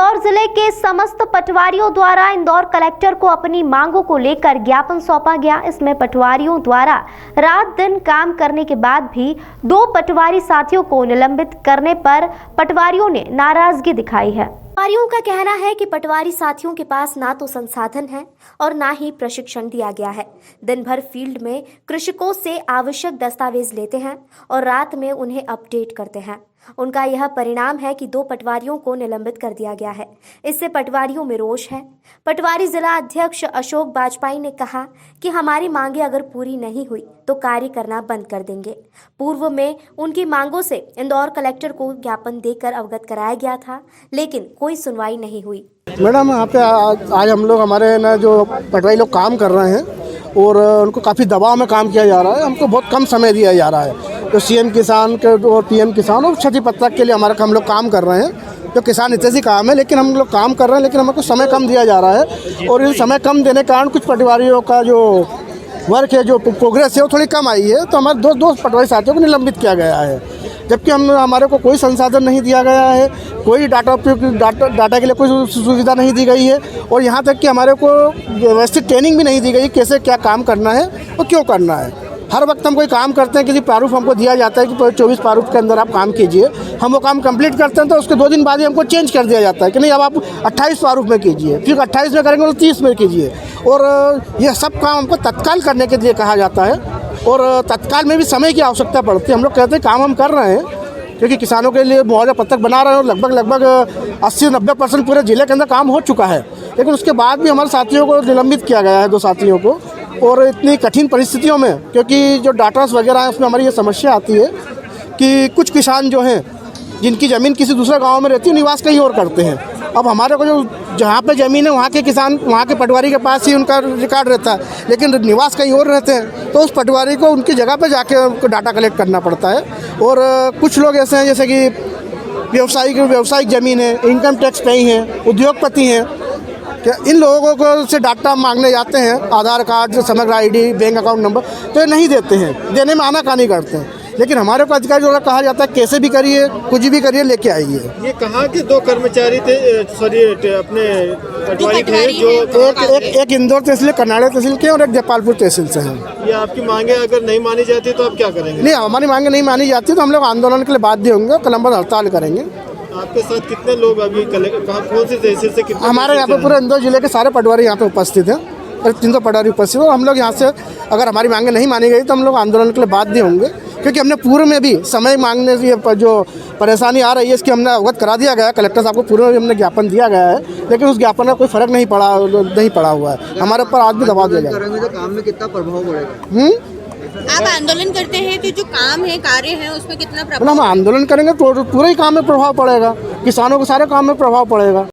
इंदौर जिले के समस्त पटवारियों द्वारा इंदौर कलेक्टर को अपनी मांगों को लेकर ज्ञापन सौंपा गया। इसमें पटवारियों द्वारा रात दिन काम करने के बाद भी 2 पटवारी साथियों को निलंबित करने पर पटवारियों ने नाराजगी दिखाई है। पटवारियों का कहना है कि पटवारी साथियों के पास ना तो संसाधन है और ना ही प्रशिक्षण दिया गया है। दिन भर फील्ड में कृषकों से आवश्यक दस्तावेज लेते हैं और रात में उन्हें अपडेट करते हैं। उनका यह परिणाम है कि 2 पटवारियों को निलंबित कर दिया गया है। इससे पटवारियों में रोष है। पटवारी जिला अध्यक्ष अशोक बाजपाई ने कहा कि हमारी मांगे अगर पूरी नहीं हुई तो कार्य करना बंद कर देंगे। पूर्व में उनकी मांगों से इंदौर कलेक्टर को ज्ञापन देकर अवगत कराया गया था, लेकिन कोई सुनवाई नहीं हुई। मैडम, यहाँ पे आज हम लोग हमारे ना जो पटवारी लोग काम कर रहे हैं और उनको काफ़ी दबाव में काम किया जा रहा है। हमको बहुत कम समय दिया जा रहा है। तो सीएम किसान के और पीएम किसान और क्षति पत्रक के लिए हम लोग काम कर रहे हैं। जो किसान हितैषी काम है, लेकिन हम लोग काम कर रहे हैं, लेकिन हमको समय कम दिया जा रहा है। और ये समय कम देने के कारण कुछ पटवारियों का जो वर्क है, जो प्रोग्रेस है, वो थोड़ी कम आई है। तो हमारे दो पटवारी साथियों को निलंबित किया गया है, जबकि हमारे को कोई संसाधन नहीं दिया गया है, कोई डाटा के लिए कोई सुविधा नहीं दी गई है। और यहाँ तक कि हमारे को व्यवस्थित ट्रेनिंग भी नहीं दी गई कैसे क्या काम करना है और क्यों करना है। हर वक्त हम कोई काम करते हैं, किसी प्रारूप हमको दिया जाता है कि 24 प्रारूप के अंदर आप काम कीजिए। हम वो काम कंप्लीट करते हैं तो उसके 2 दिन बाद ही हमको चेंज कर दिया जाता है कि नहीं, अब आप 28 प्रारूप में कीजिए, फिर 28 में करेंगे तो 30 में कीजिए। और ये सब काम हमको तत्काल करने के लिए कहा जाता है और तत्काल में भी समय की आवश्यकता पड़ती है। हम लोग कहते हैं काम हम कर रहे हैं क्योंकि किसानों के लिए मुआवजा पत्रक बना रहे हैं और लगभग 80-90% पूरे जिले के अंदर काम हो चुका है, लेकिन उसके बाद भी हमारे साथियों को निलंबित किया गया है, 2 साथियों को। और इतनी कठिन परिस्थितियों में, क्योंकि जो डाटा वगैरह है उसमें हमारी ये समस्या आती है कि कुछ किसान जो हैं जिनकी ज़मीन किसी दूसरे गांव में रहती है, निवास कहीं और करते हैं। अब हमारे को जो जहाँ पे ज़मीन है वहाँ के किसान, वहाँ के पटवारी के पास ही उनका रिकॉर्ड रहता है, लेकिन निवास कहीं और रहते हैं, तो उस पटवारी को उनकी जगह पे जाके उनको डाटा कलेक्ट करना पड़ता है। और कुछ लोग ऐसे हैं जैसे कि व्यावसायिक ज़मीन है, इनकम टैक्स पेई हैं, उद्योगपति हैं, क्या इन लोगों को से डाटा मांगने जाते हैं, आधार कार्ड, समग्र ID, बैंक अकाउंट नंबर, तो ये नहीं देते हैं, देने में आनाकानी करते हैं। लेकिन हमारे को अधिकारी द्वारा कहा जाता है कैसे भी करिए, कुछ भी करिए, लेके आइए। ये कहाँ के 2 कर्मचारी थे, सॉरी अपने पटवारी थे, जो एक इंदौर तहसील, करनाड़ा तहसील के, और एक जयपालपुर तहसील से हैं। ये आपकी मांगे अगर नहीं मानी जाती तो आप क्या करेंगे? नहीं, हमारी मांगे नहीं मानी जाती तो हम लोग आंदोलन के लिए बाध्य होंगे, कलम बंद हड़ताल करेंगे। आपके साथ कितने लोग अभी कौन सी तहसील से कितने? हमारे यहाँ पे पूरे इंदौर जिले के सारे पटवारी यहाँ पे उपस्थित हैं, 300 पटवारी उपस्थित हैं। हम लोग यहाँ से अगर हमारी मांगे नहीं मानी गई तो हम लोग आंदोलन के लिए बाध्य होंगे, क्योंकि हमने पूर्व में भी समय मांगने से जो परेशानी आ रही है इसकी हमने अवगत करा दिया गया है। कलेक्टर साहब को पूर्व में भी हमने ज्ञापन दिया गया है, लेकिन उस ज्ञापन का कोई फर्क नहीं पड़ा हुआ है। हमारे ऊपर आज भी दबाव दिया गया है। तो काम में कितना प्रभाव पड़ेगा? आप आंदोलन करते हैं तो जो काम है, कार्य है, उसमें कितना प्रभाव? हम आंदोलन करेंगे तो पूरे ही काम में प्रभाव पड़ेगा, किसानों के सारे काम में प्रभाव पड़ेगा।